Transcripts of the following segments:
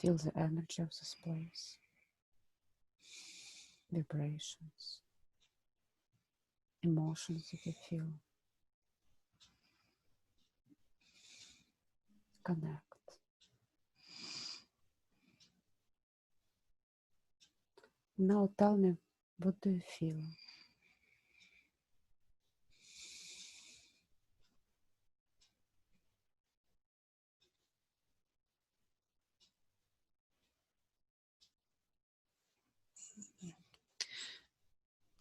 feel the energy of this place, vibrations, emotions that you feel. Connect. Now tell me, what do you feel?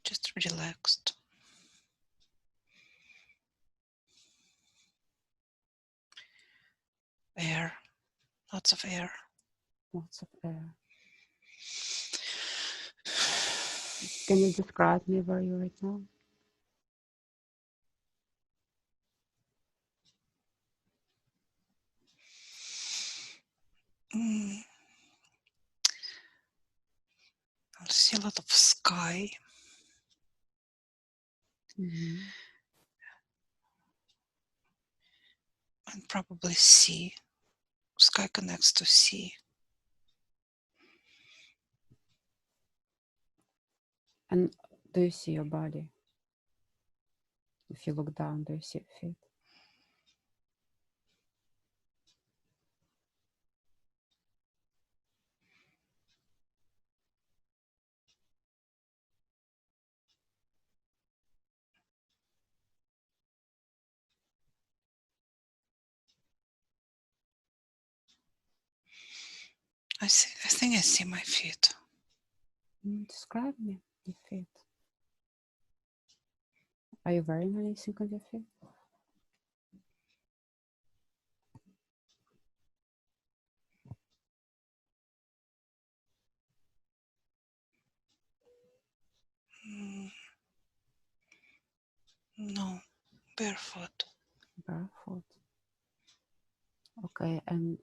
Just relaxed. Air, lots of air. Lots of air. Can you describe me where you're right now? I see a lot of sky. Mm-hmm. And probably sea. Sky connects to sea. And do you see your body? If you look down, do you see your feet? I think I see my feet. Describe me your feet. Are you wearing anything on your feet? No, barefoot. Barefoot. Okay, and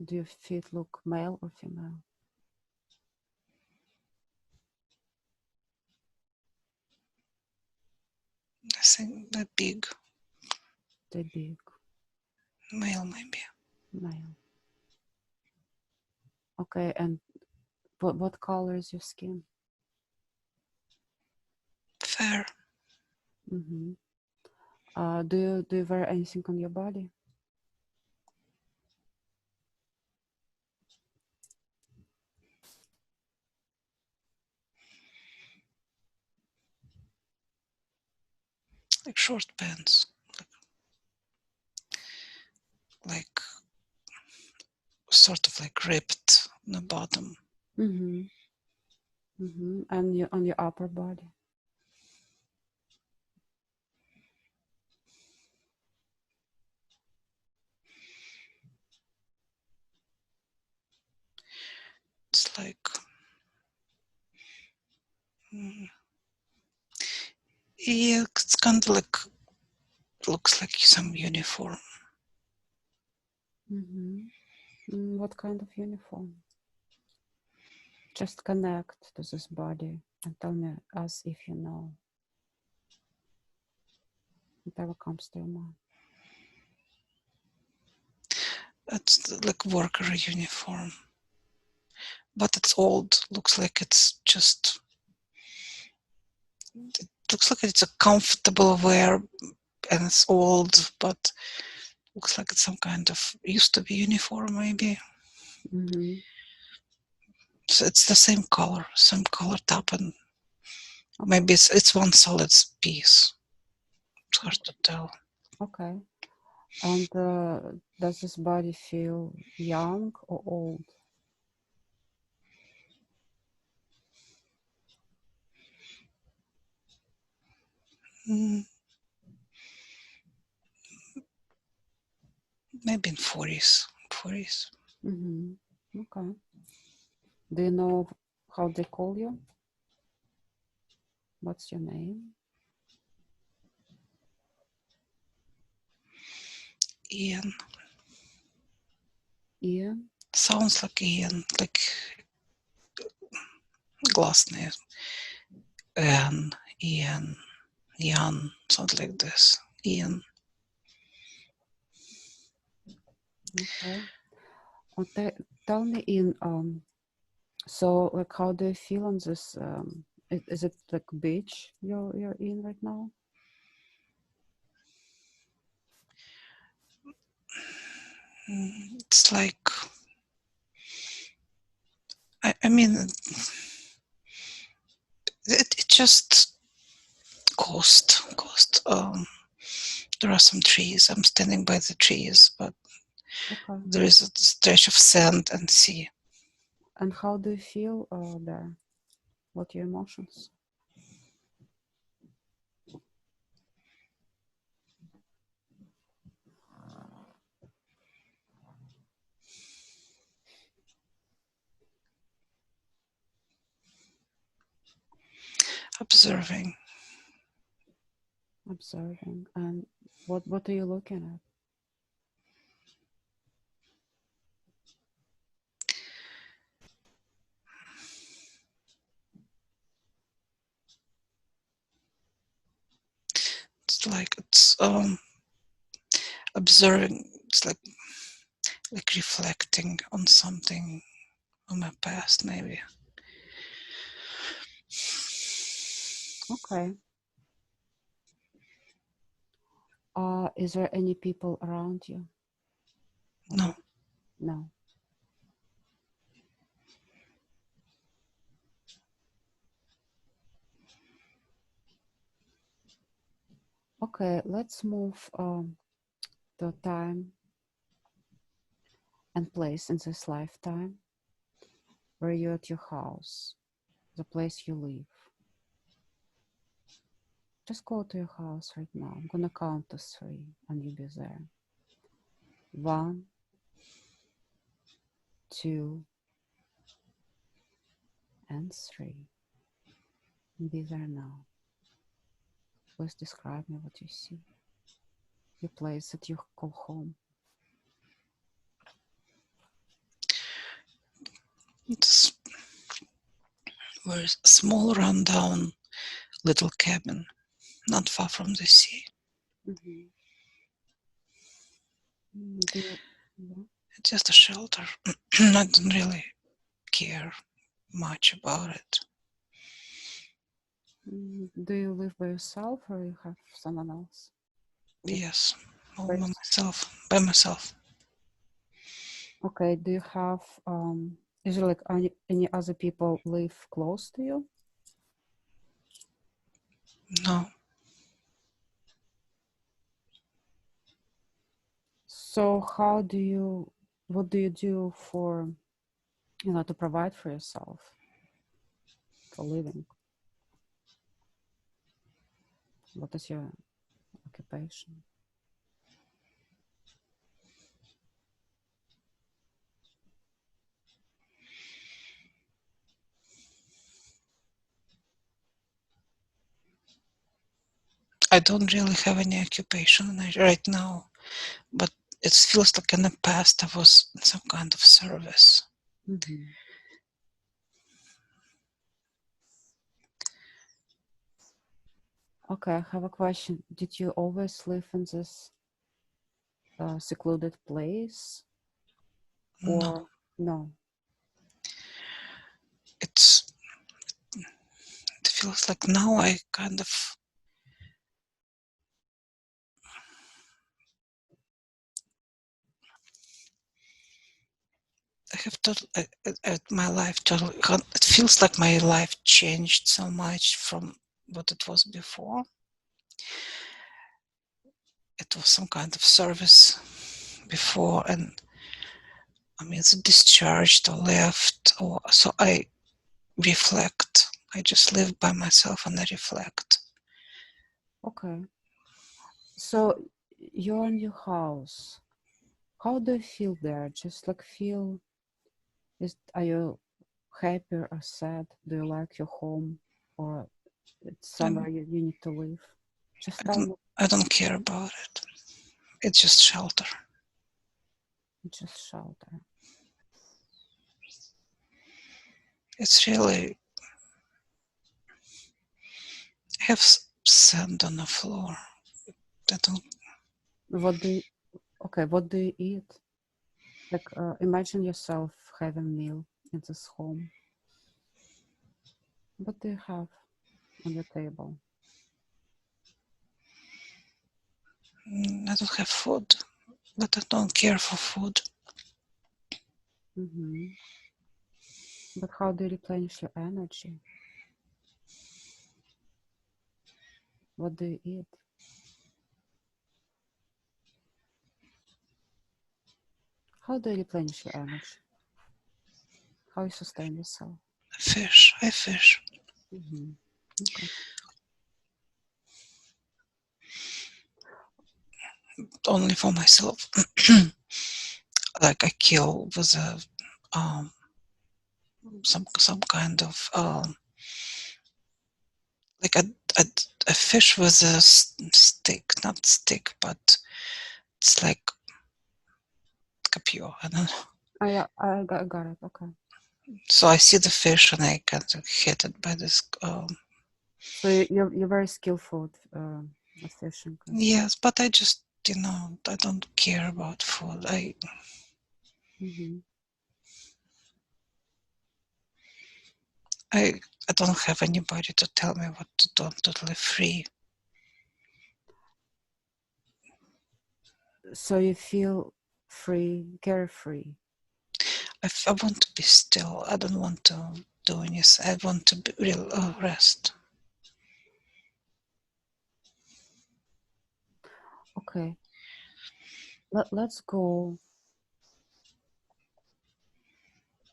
do your feet look male or female? I think they're big. They're big. Male, maybe. Male. Okay, and what color is your skin? Fair. Mm-hmm. Do you wear anything on your body? Like short pants. Like sort of like ripped on the bottom. Mm-hmm. Mm-hmm. And on your upper body? It's like yeah, it's kind of like looks like some uniform. Mm-hmm. What kind of uniform? Just connect to this body and tell me as if you know. Whatever comes to your mind. It's like worker uniform, but it's old. Looks like it's just. It looks like it's a comfortable wear, and it's old, but looks like it's some kind of used to be uniform maybe. Mm-hmm. So it's the same color top, and maybe it's one solid piece. It's hard to tell. Okay. And does this body feel young or old? Maybe in 40s. Mm-hmm. Okay. Do you know how they call you? What's your name? Ian. Ian? Sounds like Ian, like last name. Ian, Jan, something like this. Ian. Okay. Tell me in so like how do you feel on this is it like beach you're in right now? It's like, I mean, it just coast. There are some trees. I'm standing by the trees, but Okay. there is a stretch of sand and sea. And how do you feel there? What are your emotions? Observing. Observing. And what are you looking at? It's like it's observing. It's like reflecting on something on my past, maybe. Okay. Is there any people around you? No. No. Okay, let's move to time and place in this lifetime where you're at your house, the place you live. Just go to your house right now. I'm gonna count to 3 and you'll be there. 1, 2, and 3. Be there now. Please describe me what you see. Your place that you call home. It's a very small, rundown little cabin, not far from the sea. Mm-hmm. Yeah. It's just a shelter. I don't really care much about it. Do you live by yourself or you have someone else? Yes, all By by myself. By myself. Okay, do you have is there like any other people live close to you? No. So what do you do for, to provide for yourself, for living? What is your occupation? I don't really have any occupation right now, but it feels like in the past I was in some kind of service. Mm-hmm. Okay, I have a question. Did you always live in this secluded place No, or no? it feels like now I kind of I have total my life total. It feels like my life changed so much from what it was before. It was some kind of service before, and I mean, it's discharged or left, or so I reflect. I just live by myself and I reflect. Okay. So you're in your house. How do you feel there? Just like are you happy or sad? Do you like your home or it's somewhere you need to live? Just tell me. I don't care about it. It's just shelter. Just shelter. It's really, I have sand on the floor. I don't. What do you eat? Like imagine yourself having meal in this home. What do you have on your table? I don't have food, but I don't care for food. Mm-hmm. But how do you replenish your energy? What do you eat? How do you replenish your energy? How you sustain yourself? Fish, I fish. Mm-hmm. Okay. Only for myself. Like I kill with a some kind of like a fish with a stick, not stick, but it's like capio. I don't know. Yeah, I got it. Okay. So I see the fish and I kind of hit it by this. So you're very skillful at fishing. Yes, but I just I don't care about food. Mm-hmm. I I don't have anybody to tell me what to do. I'm totally free. So you feel free, carefree. I want to be still. I don't want to do anything. I want to be real rest. Okay. Let's go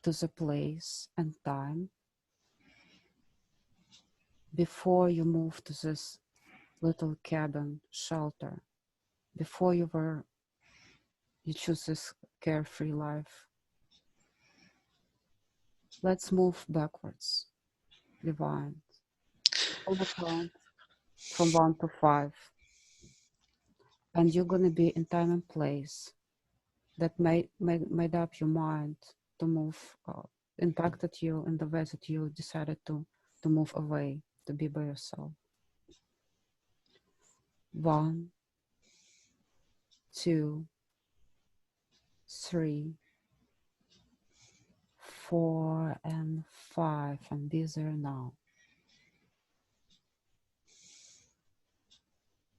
to the place and time before you moved to this little cabin shelter, before you choose this carefree life. Let's move backwards, rewind, on the count from 1 to 5, and you're gonna be in time and place that made up your mind to move, impacted you in the way that you decided to move away, to be by yourself. 1, 2, 3, 4, and 5, and be there now.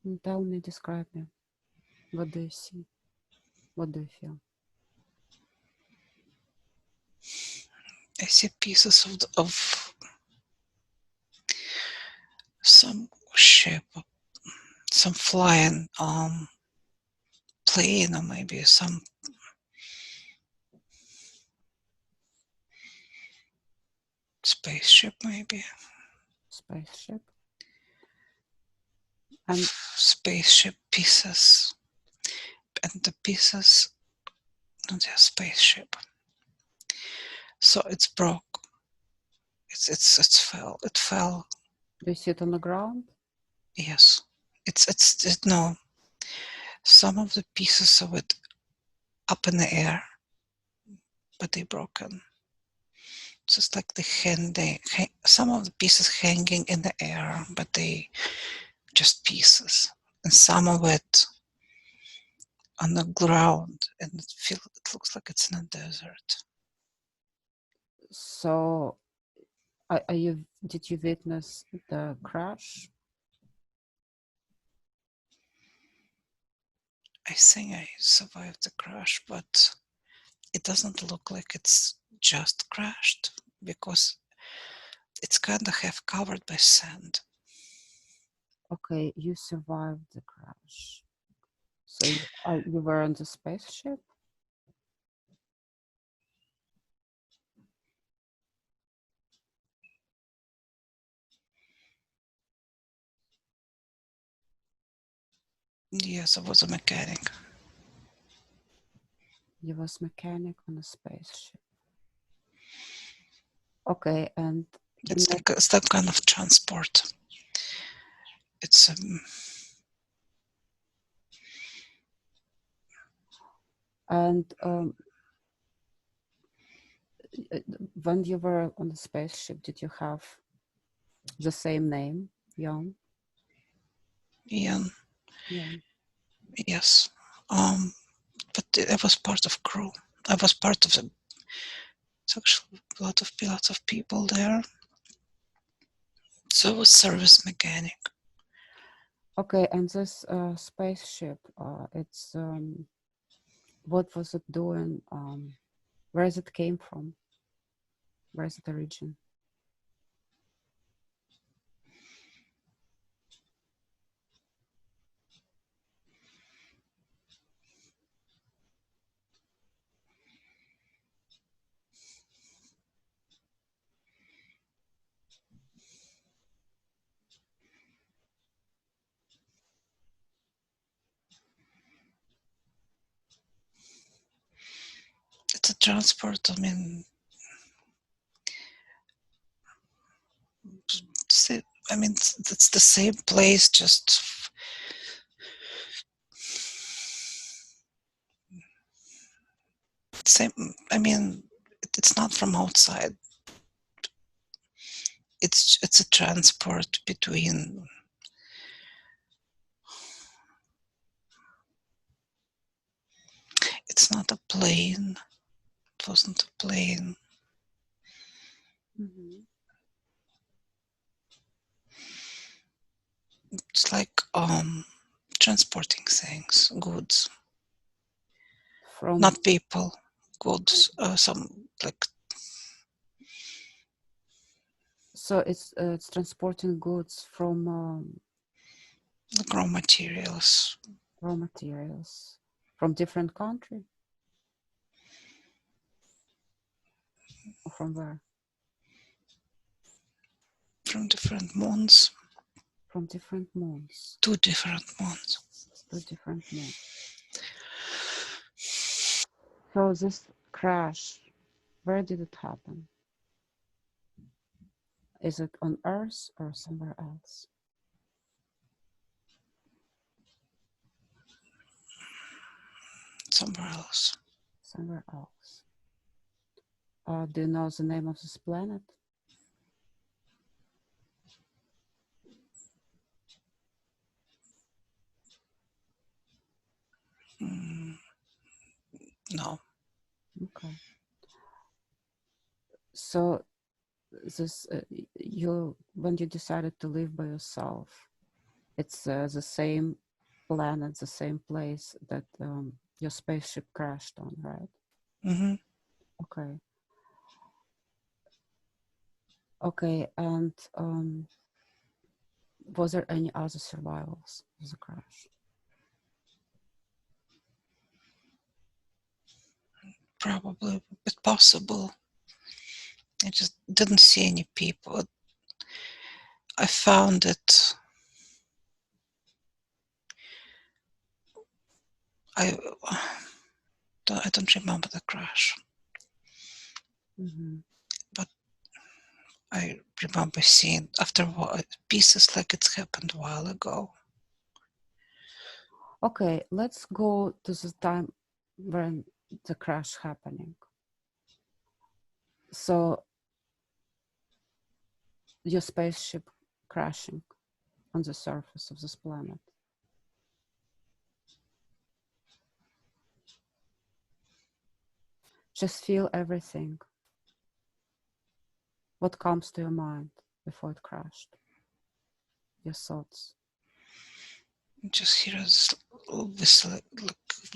And tell me, describe me. What do you see? What do you feel? I see pieces of some ship, some flying plane, or maybe some spaceship, maybe Spaceship. And spaceship pieces, and the pieces on their spaceship. So it's broke. It's fell. It fell. do you see it on the ground? Yes. No. Some of the pieces of it up in the air, but they broken. Just like some of the pieces hanging in the air, but they just pieces, and some of it on the ground, and it looks like it's in a desert. So, did you witness the crash? I think I survived the crash, but it doesn't look like it's just crashed because it's kind of half covered by sand. Okay, you survived the crash. So you were on the spaceship? Yes, I was a mechanic. You was mechanic on a spaceship. Okay, and It's like it's that kind of transport. It's and when you were on the spaceship, did you have the same name, Jan? Ian. Yeah. Yes. But I was part of crew. I was part of the. It's actually lots of people there. So I was service mechanic. Okay, and this spaceship, it's what was it doing? Where is it came from? Where is it origin? It's a transport. I mean, it's the same place, just same. I mean, it's not from outside. It's a transport between. It's not a plane. It wasn't a plane. Mm-hmm. It's like transporting things, goods, From not people, goods. Some like so it's transporting goods from raw materials raw materials from different country or from where? from different moons, From different moons. 2 different moons. 2 different moons. So this crash, where did it happen? Is it on Earth or somewhere else? Somewhere else. Somewhere else. Do you know the name of this planet? No. Okay. So this you when you decided to live by yourself, it's the same planet, the same place that your spaceship crashed on, right? Mm-hmm. Okay. Okay, and was there any other survivals of the crash? Probably, it's possible. I just didn't see any people. I found it. I I don't remember the crash, Mm-hmm. but I remember seeing after pieces like it's happened a while ago. Okay, let's go to the time when the crash happening. So your spaceship crashing on the surface of this planet. Just feel everything. What comes to your mind before it crashed? Your thoughts. Just hear this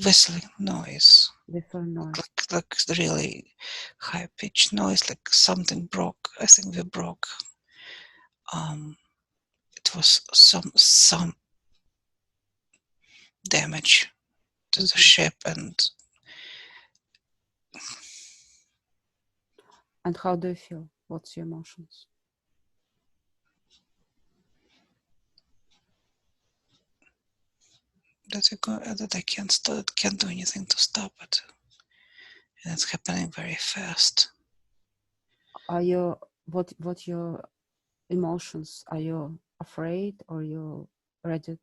whistling noise, Before noise. like really high pitched noise, like something broke. I think we broke. It was some damage to the Mm-hmm. ship, and And how do you feel? What's your emotions? that I can't do anything to stop it, and it's happening very fast. Are you what your emotions? Are you afraid or you ready?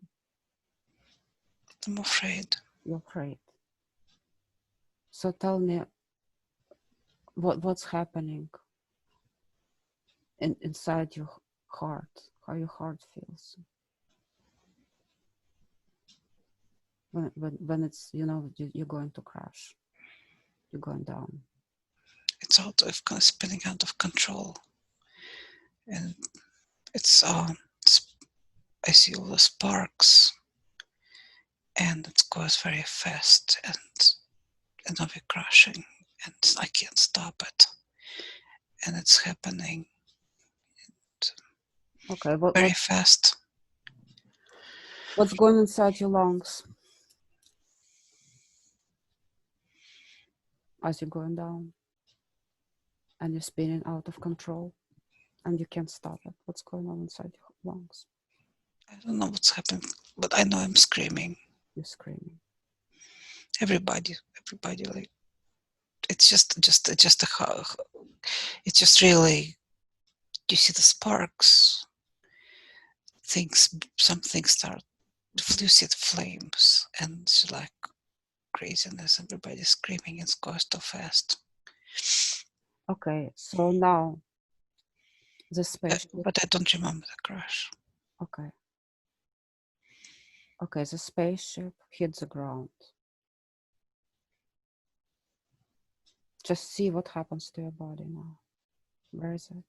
I'm afraid. You're afraid. So tell me what's happening inside your heart, how your heart feels when it's you're going to crash. You're going down. It's spinning out of control, and I see all the sparks, and it goes very fast, and I'll be crashing, and I can't stop it, and it's happening Okay, very fast. what's going inside your lungs as you're going down and you're spinning out of control and you can't stop it? What's going on inside your lungs? I don't know what's happening, but I know I'm screaming. You're screaming. Everybody, like it's just really, you see the sparks. Some things start. You see the flames, and it's like craziness. Everybody's screaming. It goes too fast. Okay, so now the spaceship. But I don't remember the crash. Okay. Okay, the spaceship hits the ground. Just see what happens to your body now. Where is it?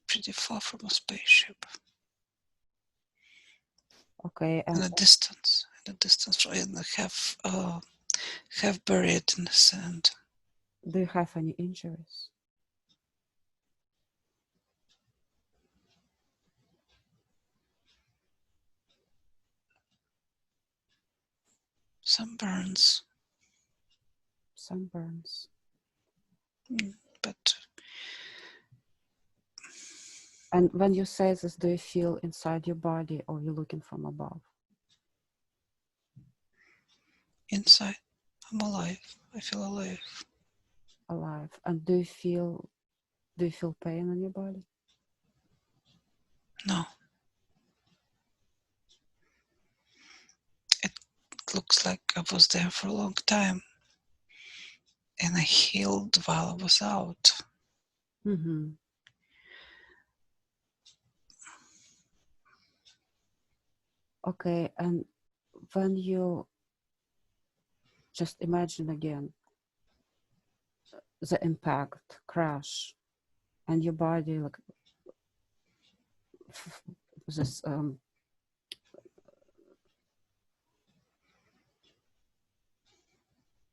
Pretty far from a spaceship. Okay, and In a distance, and have buried in the sand. do you have any injuries? Some burns. Sunburns. But And when you say this, do you feel inside your body or you're looking from above? inside, I'm alive. I feel alive. Alive. And do you feel pain in your body? No. It looks like I was there for a long time. And I healed while I was out. Mm-hmm. Okay, and when you just imagine again the impact, crash, and your body like this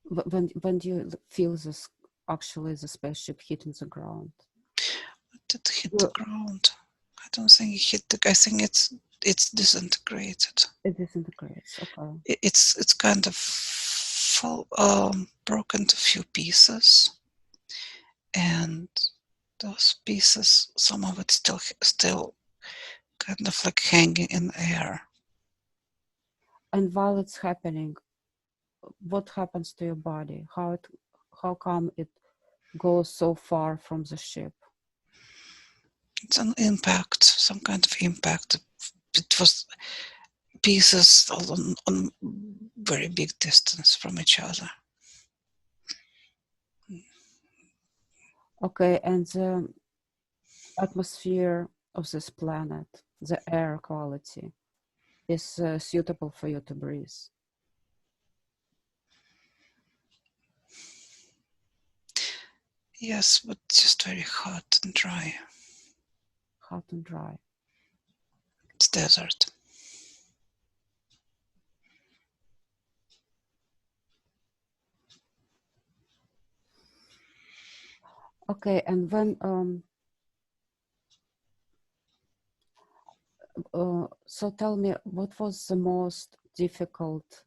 when you feel this actually the spaceship hitting the ground. It hit the ground. I don't think it hit I think it's disintegrated. It disintegrates. Okay. It's kind of broken into a few pieces, and those pieces, some of it still kind of like hanging in the air. And while it's happening, what happens to your body? How come it goes so far from the ship? It's an impact, some kind of impact. It was pieces on very big distance from each other. Okay, and the atmosphere of this planet, the air quality, is suitable for you to breathe. Yes, but just very hot and dry. Hot and dry. It's desert. Okay, and when so tell me, what was the most difficult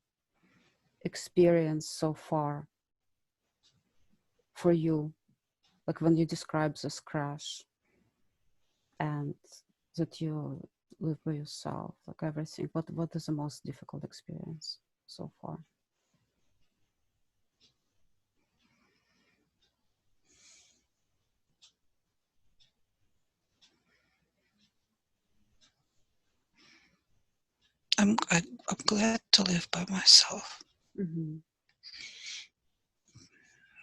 experience so far for you? Like when you describe this crash and that you live by yourself, like everything. What is the most difficult experience so far? I'm glad to live by myself. Mm-hmm.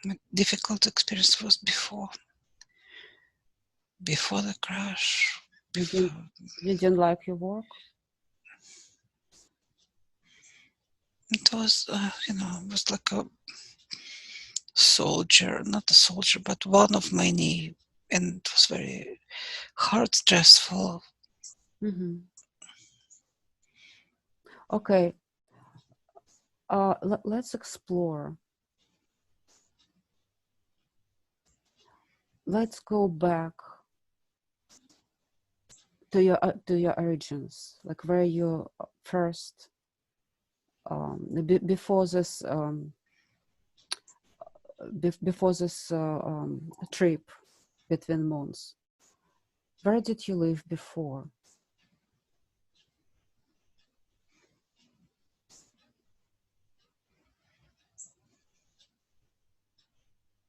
My difficult experience was before. before the crash. You didn't like your work? It was, it was like a soldier, not a soldier, but one of many, and it was very hard, stressful. Mm-hmm. Okay. Let's explore. Let's go back to your origins, like where you first before this before this trip between moons. Where did you live before?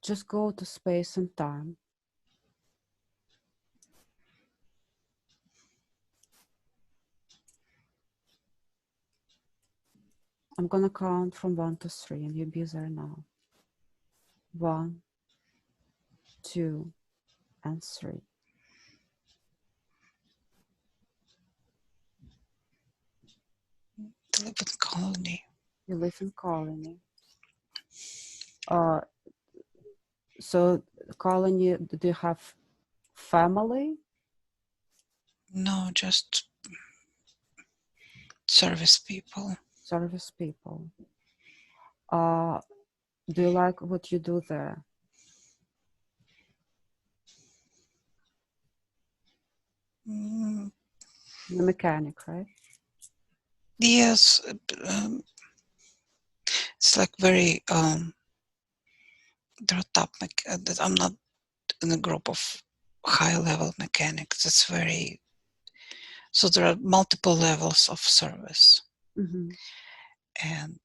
Just go to space and time. I'm gonna count from 1 to 3 and you'll be there now. 1, 2, and 3. To live in colony. You live in colony. Uh, so colony, do you have family? No, just service people. Service people. Uh, do you like what you do there? Mm, You're a mechanic, right? yes, it's like very, there are that I'm not in a group of high level mechanics. It's very, so there are multiple levels of service. Mm-hmm. And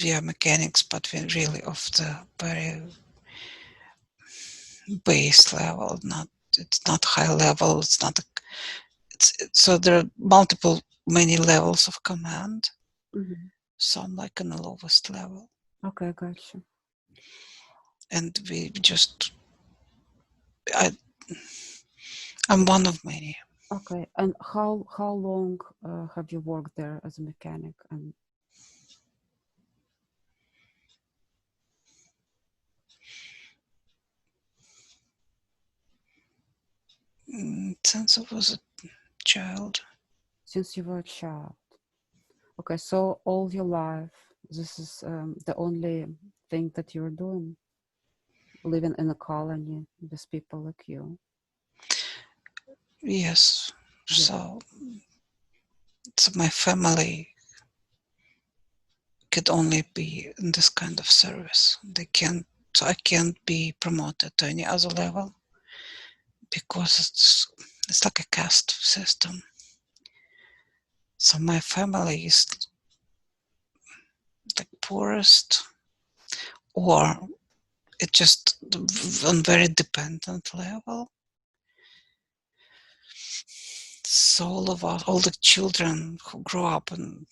we are mechanics, but we're really of the very base level, it's not high level, so there are many levels of command. Mm-hmm. So I'm like in the lowest level. Okay, gotcha. And I'm one of many. Okay, and how long have you worked there as a mechanic? And Since I was a child. since you were a child. Okay, so all your life, this is the only thing that you're doing, living in a colony with people like you. Yes. Yeah, So my family could only be in this kind of service. I can't be promoted to any other level because it's like a caste system. So my family is like poorest, or it just on very dependent level. So all the children who grow up in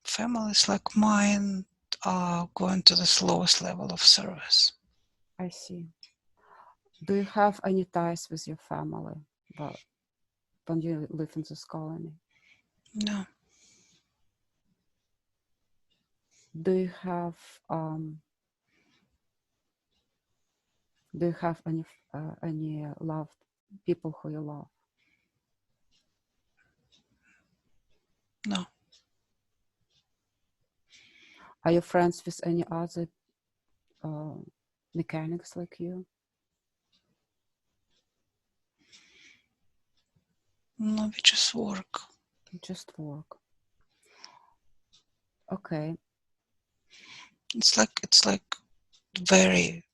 families like mine are going to the lowest level of service. I see. Do you have any ties with your family, but when you live in this colony? No, Do you have um, do you have any loved people who you love? no, Are you friends with any other mechanics like you? no. We just work. Just work. Okay. It's like very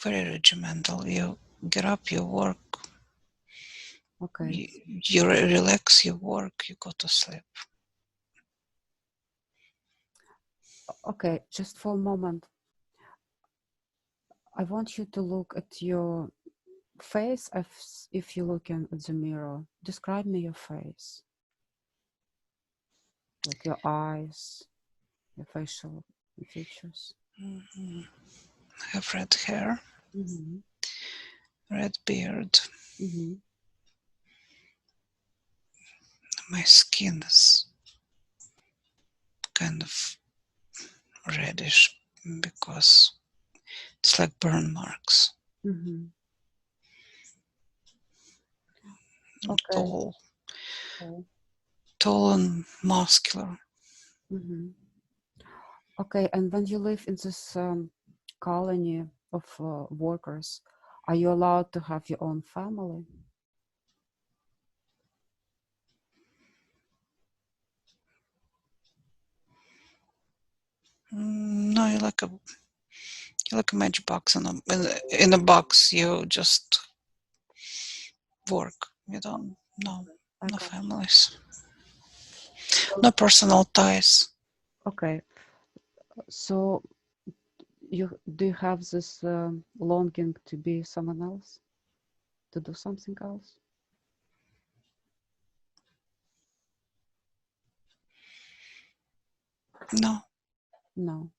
very regimental. You get up, you work, Okay. you relax, you work, you go to sleep. Okay. Just for a moment, I want you to look at your face if you're looking at the mirror. Describe me your face, like your eyes, your facial features. I have red hair. Mm-hmm. red beard. Mm-hmm. My skin is kind of reddish because it's like burn marks. Mm-hmm. I'm Okay. tall, Okay. tall and muscular. Mm-hmm. Okay. And when you live in this colony of workers, are you allowed to have your own family? No, you're like a magic box. In a box, you just work. You don't. No, I no got you. families, So, no personal ties. okay. So do you have this longing to be someone else, to do something else? No. No.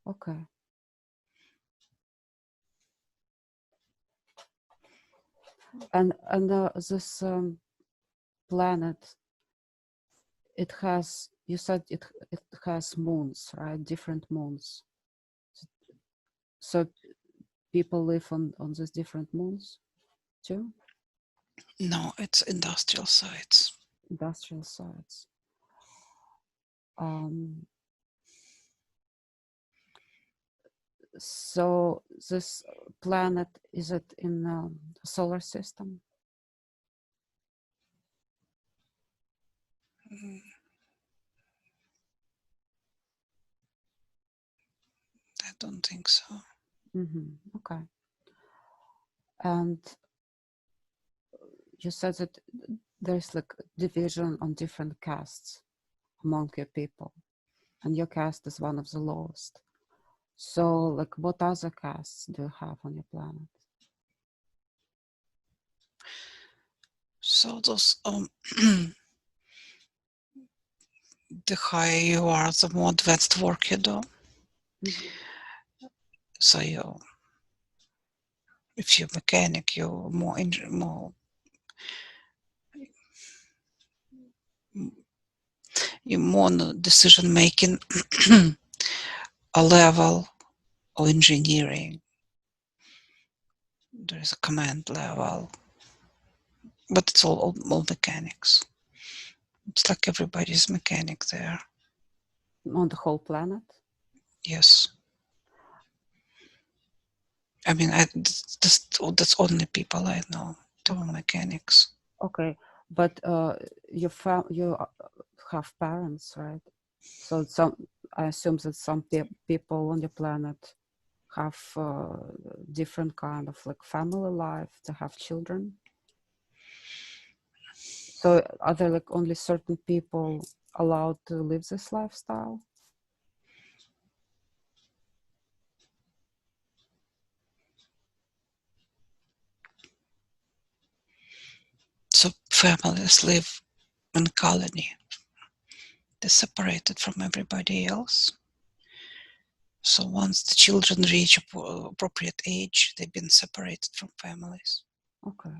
Okay. And this planet, it has, you said it has moons, right? Different moons. So people live on these different moons too? No, it's industrial sites. Industrial sites. Um, so this planet, is it in solar system? Mm, I don't think so. Mm-hmm. Okay. And you said that there's like division on different castes among your people, and your caste is one of the lowest. So, like, what other castes do you have on your planet? So those the higher you are, the more advanced work you do. Mm-hmm. So if you're mechanic, you're more you're more on the decision making a level or engineering. There is a command level, but it's all mechanics. It's like everybody's mechanic there. On the whole planet? Yes. I mean, that's only people I know. They were Okay. mechanics. Okay, but you have parents, right? So some, I assume that some people on your planet have different kind of like family life to have children. So are there like only certain people allowed to live this lifestyle? So families live in colony. They're separated from everybody else. So once the children reach appropriate age, they've been separated from families. Okay.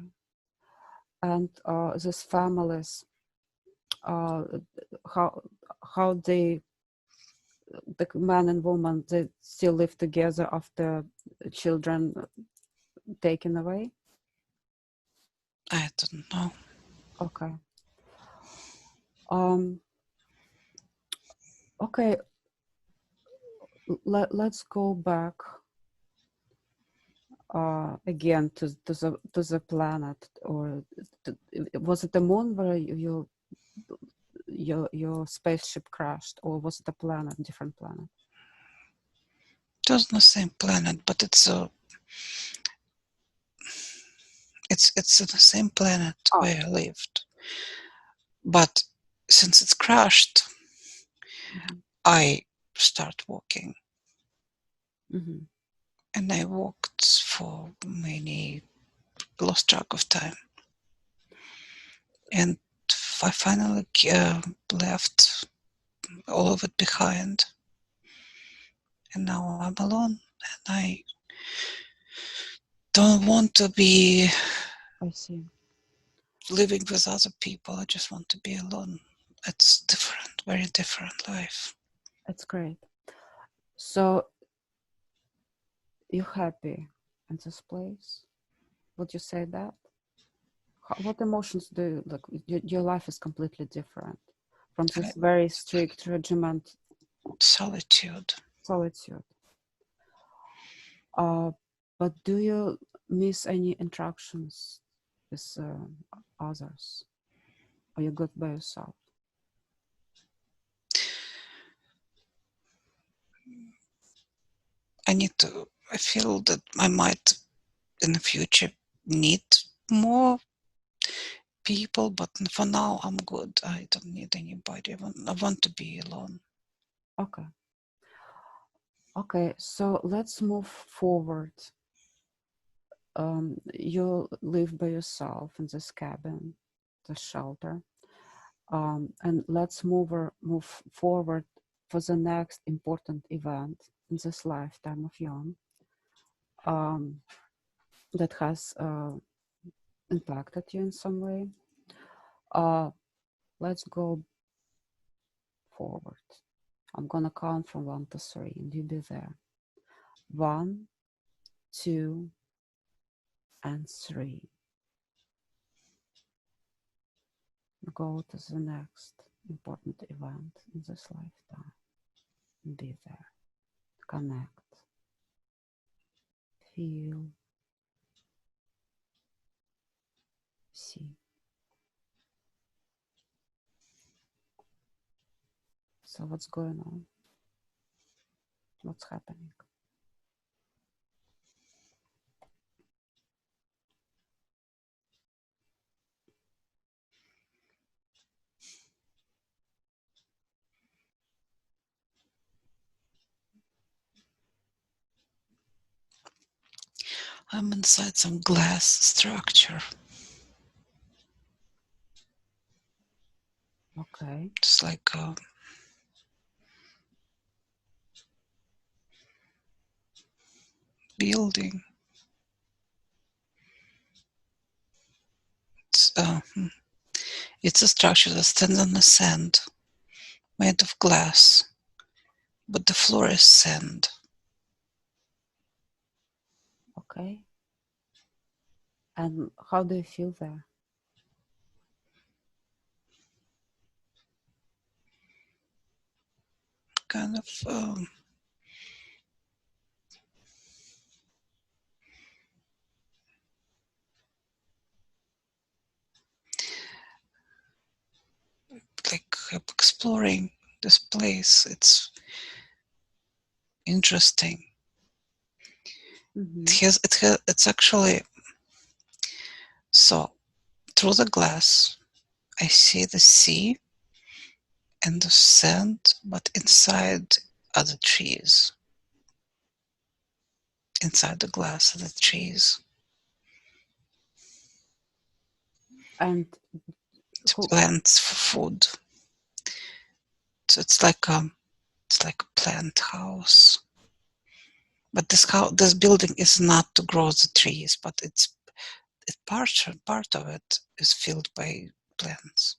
And these families, uh, how they, the man and woman, they still live together after children taken away? I don't know. Okay. Um, okay, let's go back again to the planet, or was it the moon where your spaceship crashed, or was it a planet, different planet? It was the same planet, but it's the same planet Ah, where I lived. But since it's crashed, mhm, I start walking, mhm. and I walked for many, lost track of time, and I finally left all of it behind, and now I'm alone, and don't want to be I see. living with other people. I just want to be alone. It's different, very different life. It's great. So you're happy in this place? Would you say that? What emotions do you like? Your life is completely different from this very strict regiment. Solitude. Solitude. But do you miss any interactions with others? Are you good by yourself? I feel that I might in the future need more people, but for now I'm good. I don't need anybody. I want to be alone. Okay. Okay, so let's move forward. You live by yourself in this cabin, the shelter. And let's move forward for the next important event in this lifetime of Jan, that has impacted you in some way. Let's go forward. I'm gonna count from 1 to 3 and you be there. 1, 2, and 3. Go to the next important event in this lifetime. Be there. Connect. Feel. See. So what's going on? What's happening? I'm inside some glass structure. Okay. It's like a building. It's a structure that stands on the sand, made of glass, but the floor is sand. Okay. And how do you feel there? Kind of like exploring this place. It's interesting. Mm-hmm. It's actually so through the glass. I see the sea and the sand, but inside are the trees. Inside the glass are the trees. And To who? plants for food. So it's like a plant house. But this building is not to grow the trees, but part of it is filled by plants.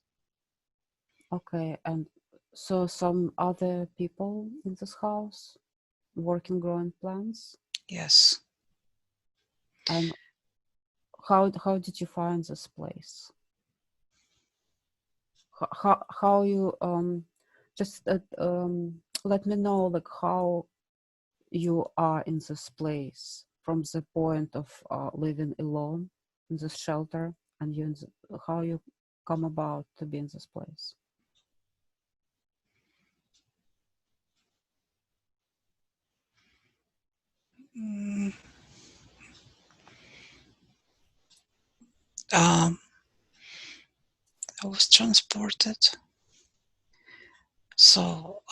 Okay. And so some other people in this house working growing plants. Yes. And how did you find this place? How you just let me know like how you are in this place from the point of living alone in this shelter, and you how you come about to be in this place. Mm, um, I was transported. So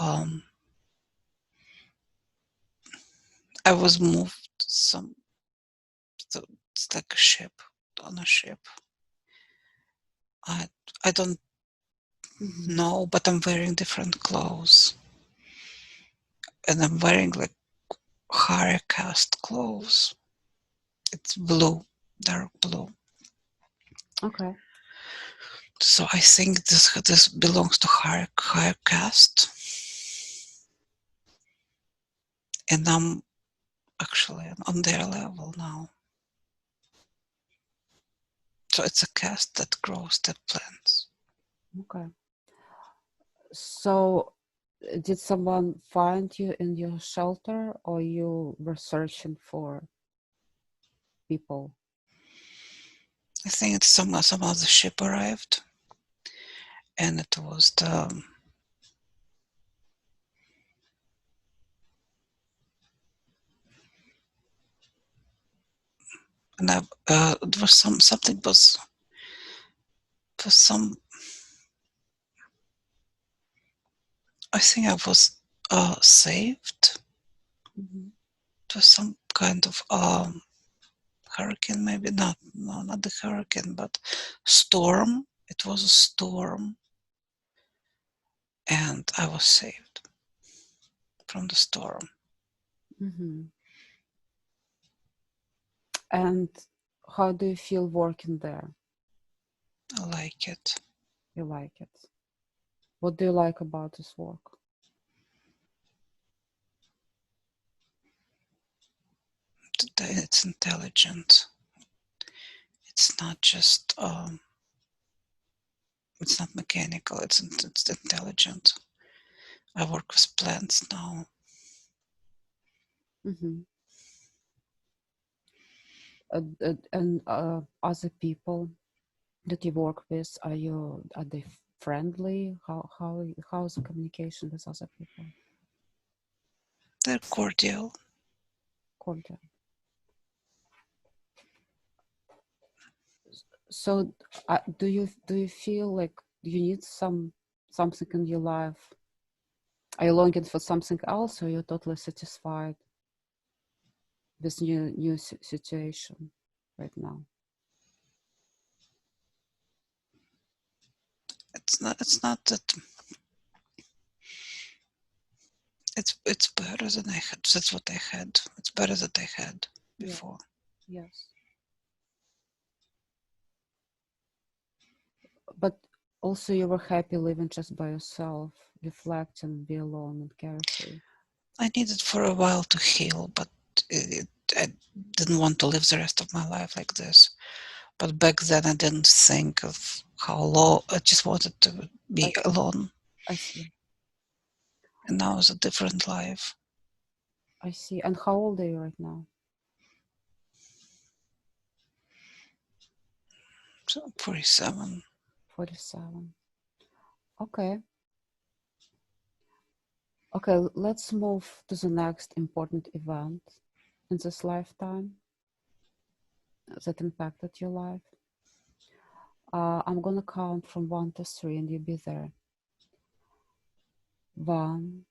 I was moved it's like a ship, on a ship. I I don't Mm-hmm. know, but I'm wearing different clothes. And I'm wearing like higher caste clothes. It's blue, dark blue. Okay. So I think this belongs to higher caste, and I'm actually on their level now. So it's a caste that grows the plants. Okay. So did someone find you in your shelter, or you were searching for people? I think it's some other ship arrived, and it was the and there was something was some. I think I was saved. Mm-hmm. It was some kind of hurricane, maybe not. No, not the hurricane, but storm. It was a storm, and I was saved from the storm. Mm-hmm. And how do you feel working there? I like it. You like it? What do you like about this work? It's intelligent. It's not just. It's not mechanical. It's intelligent. I work with plants now. Mm-hmm. And other people that you work with, are they friendly? How's the communication with other people? They're cordial. Cordial. So do you feel like you need something in your life? Are you longing for something else, or you're totally satisfied with new situation right now? It's not. It's not that. It's better than I had. That's what I had. It's better than I had Yeah. before. Yes. But also you were happy living just by yourself, reflecting, be alone and carefree. I needed for a while to heal, but I didn't want to live the rest of my life like this. But back then, I didn't think of how low. I just wanted to I, be alone, I see. and now it's a different life. I see. And how old are you right now? So 47. 47. Okay. Okay, let's move to the next important event in this lifetime that impacted your life. I'm gonna count from 1 to 3 and you'll be there. 1,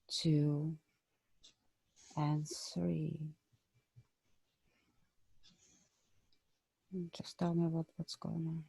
2, and 3. Just tell me what's going on.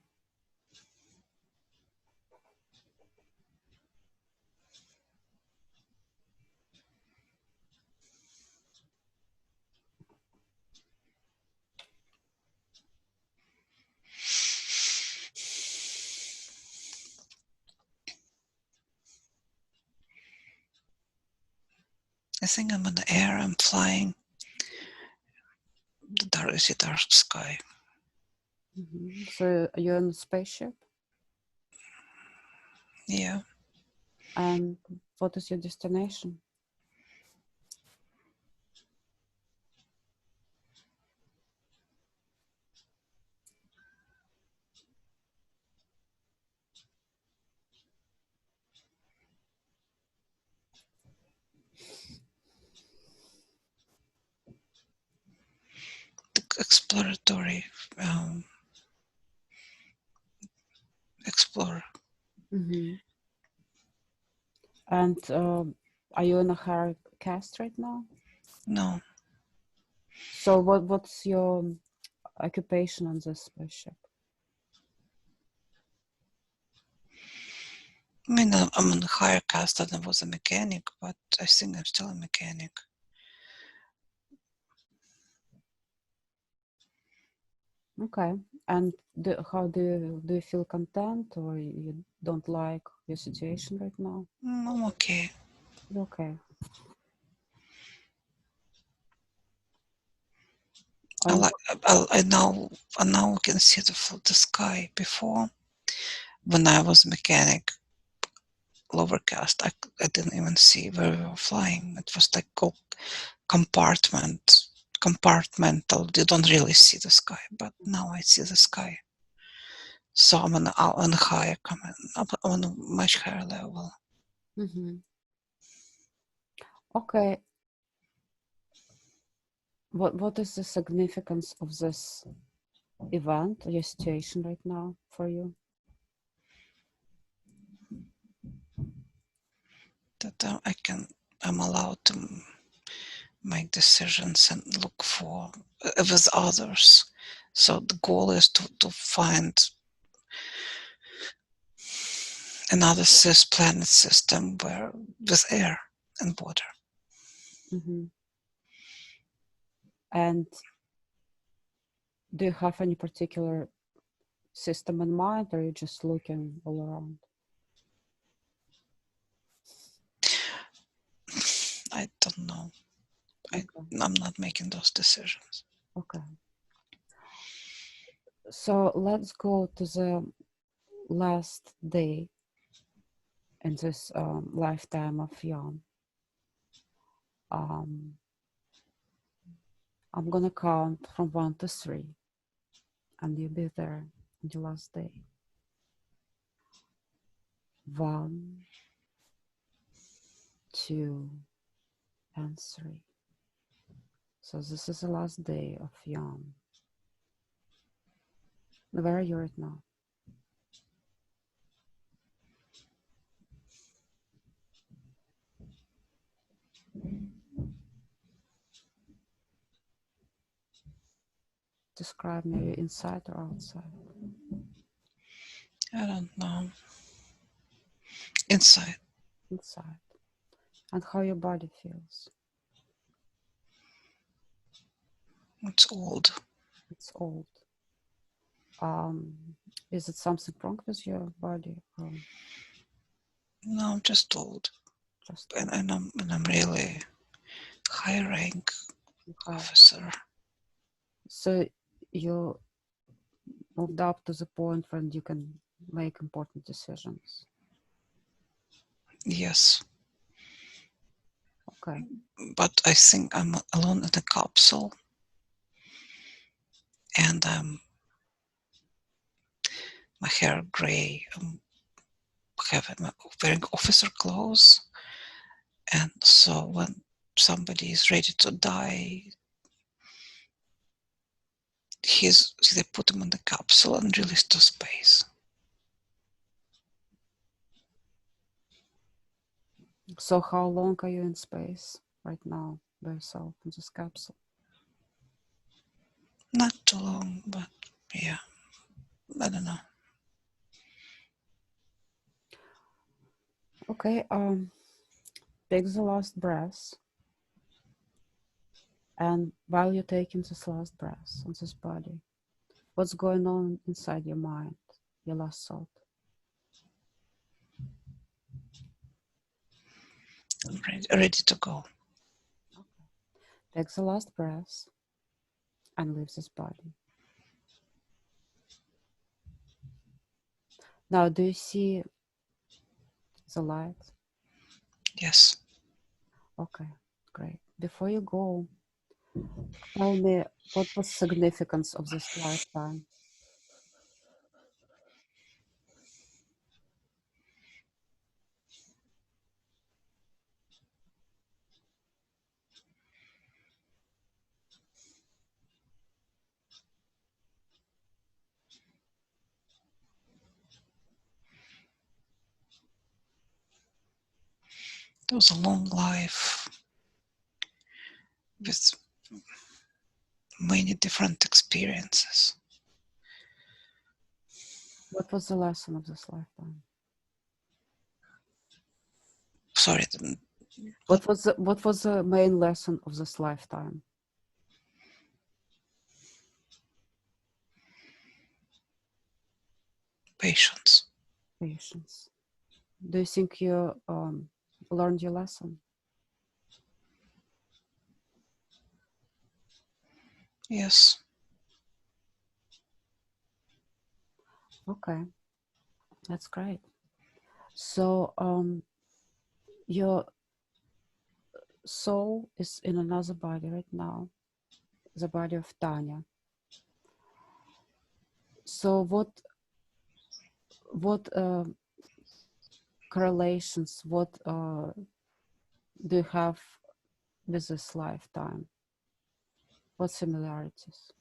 I think I'm in the air. I'm flying. Is a dark sky. So you're in a spaceship, Yeah. and what is your destination? The exploratory. Explore. Mm-hmm. And are you in a higher caste right now? No. So what's your occupation on this spaceship? I mean, I'm in a higher caste than I was a mechanic, but I think I'm still a mechanic. Okay. And how do you feel content, or you don't like your situation right now? I'm okay. You're okay. I And like. I now can see the sky. Before, when I was a mechanic, overcast, I didn't even see where we were flying. It was like compartmental. You don't really see the sky, but now I see the sky. So I'm on a higher, on a much higher level. mhm. Okay. What is the significance of this event, your situation right now for you? That I'm allowed to make decisions and look for with others. So the goal is to find another planet system where with air and water. Mhm. And do you have any particular system in mind, or are you just looking all around? I don't know. Okay. I'm not making those decisions. Okay. So let's go to the last day in this lifetime of Yom. Um, I'm gonna count from 1 to 3, and you'll be there on the last day. 1, 2, and 3. So this is the last day of Yom. Where are you right now? Describe me, inside or outside? I don't know. Inside. Inside. And how your body feels? It's old. It's old. Um, is it something wrong with your body, or No, I'm just old. just And, old? I'm really high rank Okay. officer. So you moved up to the point when you can make important decisions. Yes. Okay. But I think I'm alone in a capsule, and my hair gray. I'm wearing officer clothes, and so when somebody is ready to die, they put him in the capsule and release to space. So how long are you in space right now by yourself in this capsule? Not too long, but yeah, I don't know. Okay. Take the last breath, and while you're taking this last breath on this body, what's going on inside your mind? Your last thought. I'm ready to go. Okay. Take the last breath and leave this body. Now, do you see the light? Yes. Okay, great. Before you go, tell me, what was significance of this lifetime? It was a long life with many different experiences. What was the lesson of this lifetime? Sorry, What was the main lesson of this lifetime? Patience. Patience. Do you think you learned your lesson? Yes. Okay, that's great. So your soul is in another body right now, the body of Tanya. So what correlations, what do you have with this lifetime? What similarities?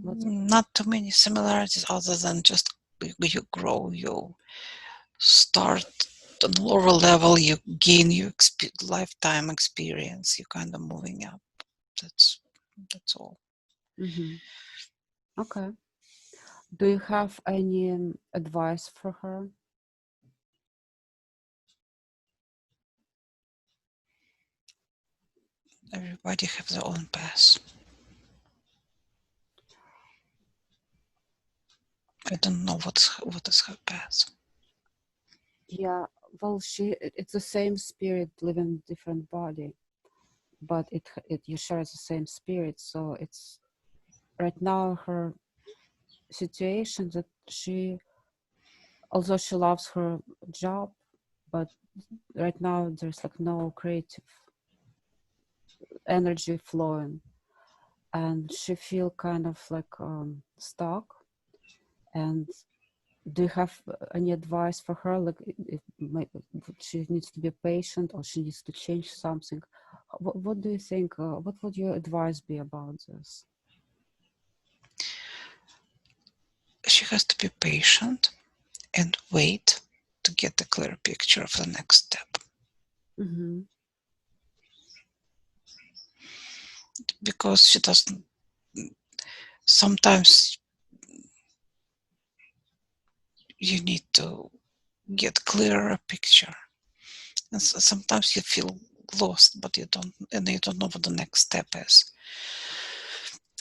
What's Not too many similarities other than just you grow, you start on lower level, you gain your lifetime experience, you're kind of moving up. That's all. Okay. Do you have any advice for her? Everybody have their own path. I don't know what is her path. Yeah, well, it's the same spirit living in different body, but it you share the same spirit. So it's right now her situation that although she loves her job, but right now there's like no creative energy flowing, and she feel kind of like stuck. And do you have any advice for her, like if she needs to be patient or she needs to change something? What do you think, what would your advice be about this? She has to be patient and wait to get a clear picture of the next step. Mm-hmm. Because she doesn't, sometimes you need to get clearer picture. And sometimes you feel lost, but you don't know what the next step is.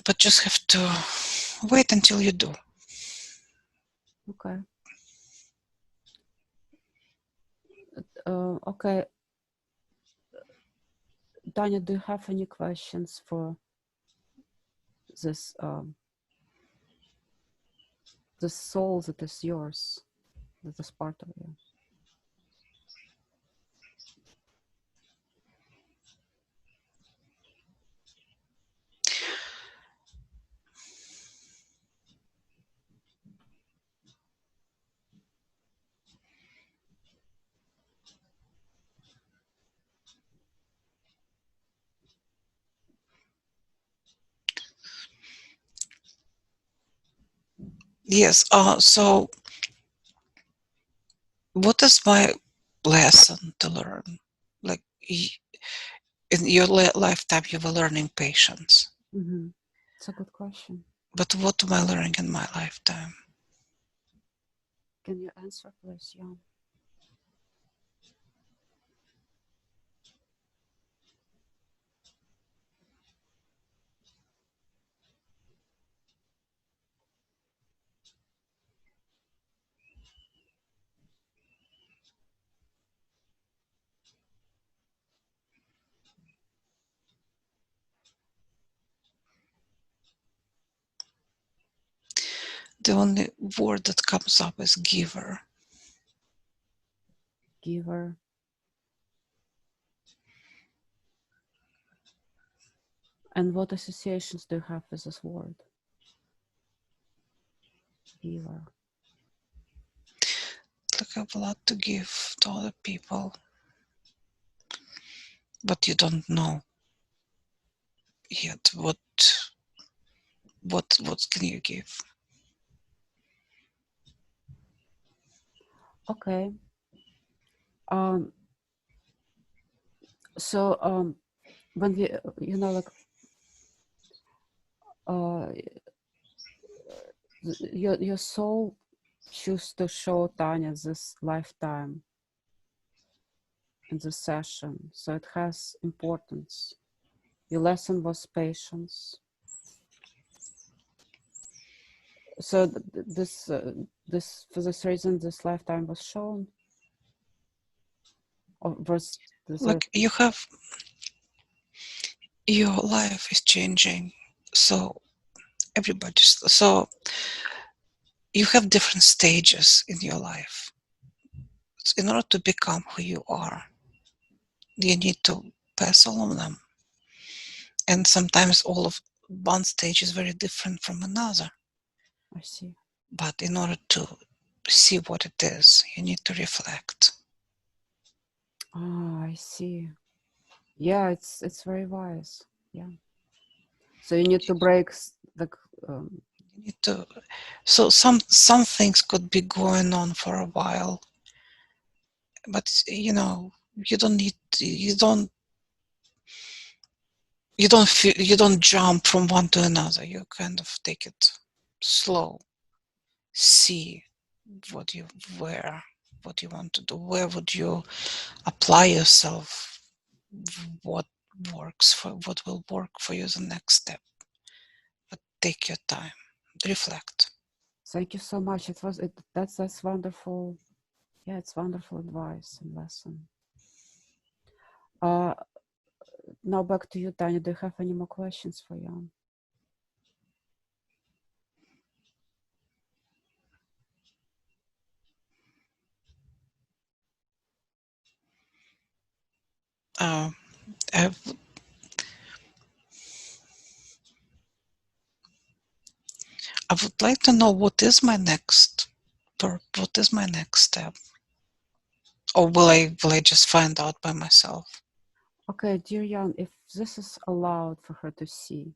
But just have to wait until you do. Okay. Okay. Tanya, do you have any questions for this the soul that is yours, that is part of you? Yes. So what is my lesson to learn? Like in your lifetime, you were learning patience. Mm-hmm. It's a good question. But what am I learning in my lifetime? Can you answer, please, Jan? The only word that comes up is giver. Giver. And what associations do you have with this word? Giver. Like I have a lot to give to other people, but you don't know yet what can you give. Okay. Um, so when we, like, uh, your soul choose to show Tanya this lifetime in the session, so it has importance. Your lesson was patience. So this for this reason, this lifetime was shown, or was this Like you have, your life is changing, so everybody's, so you have different stages in your life. In order to become who you are, you need to pass all of them. And sometimes all of one stage is very different from another. I see. But in order to see what it is, you need to reflect. Ah, I see. Yeah, it's very wise. Yeah. So you need to break the. You need to. So some things could be going on for a while, but you know, you don't need. You don't jump from one to another. You kind of take it slow. See what you where what you want to do. Where would you apply yourself? What what will work for you the next step? But take your time. Reflect. Thank you so much. That's wonderful. Yeah, it's wonderful advice and lesson. Now back to you, Tanya. Do you have any more questions for Jan? Uh, I, I would like to know what is my next step, or will I just find out by myself? Okay, dear Jan, if this is allowed for her to see,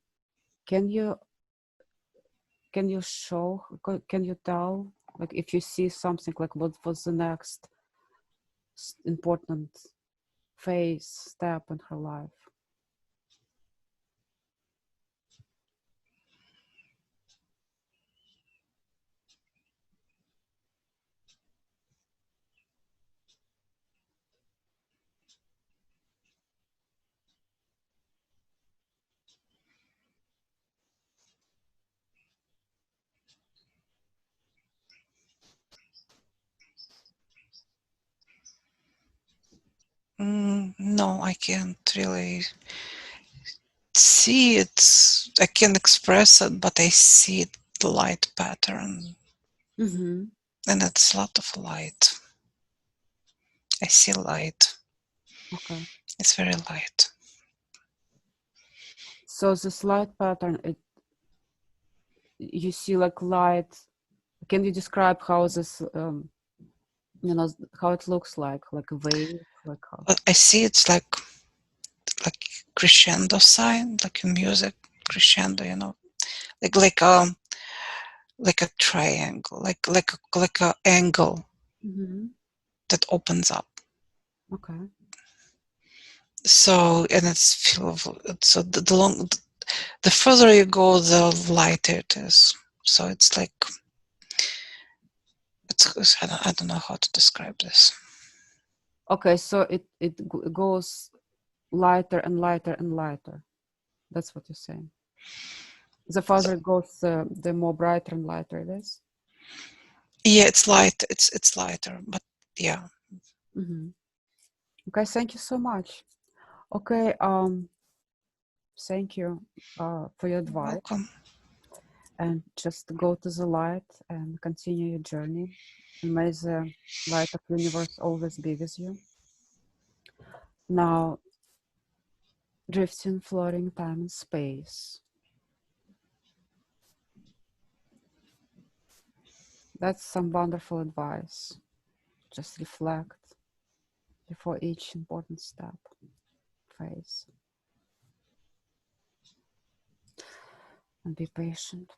can you show? Can you tell? Like, if you see something, like what was the next important phase, step in her life? No, I can't really see it. I can express it, but I see the light pattern, Mm-hmm. and it's a lot of light. I see light. Okay. It's very light. So this light pattern, you see like light. Can you describe how this, how it looks like a wave, like how? I see it's like crescendo sign, like in music, crescendo, like like a triangle, like a angle Mm-hmm. that opens up. Okay. So and it's so the further you go, the lighter it is. So it's like I don't know how to describe this. Okay, so it goes lighter and lighter and lighter. That's what you're saying. The farther it goes, the more brighter and lighter it is. Yeah, it's light. It's lighter, but yeah. Mm-hmm. Okay, thank you so much. Okay, thank you for your You're advice, welcome. and just go to the light and continue your journey. And may the light of universe always be with you. Now, drifting, floating, time and space. That's some wonderful advice. Just reflect before each important step, phase, and be patient.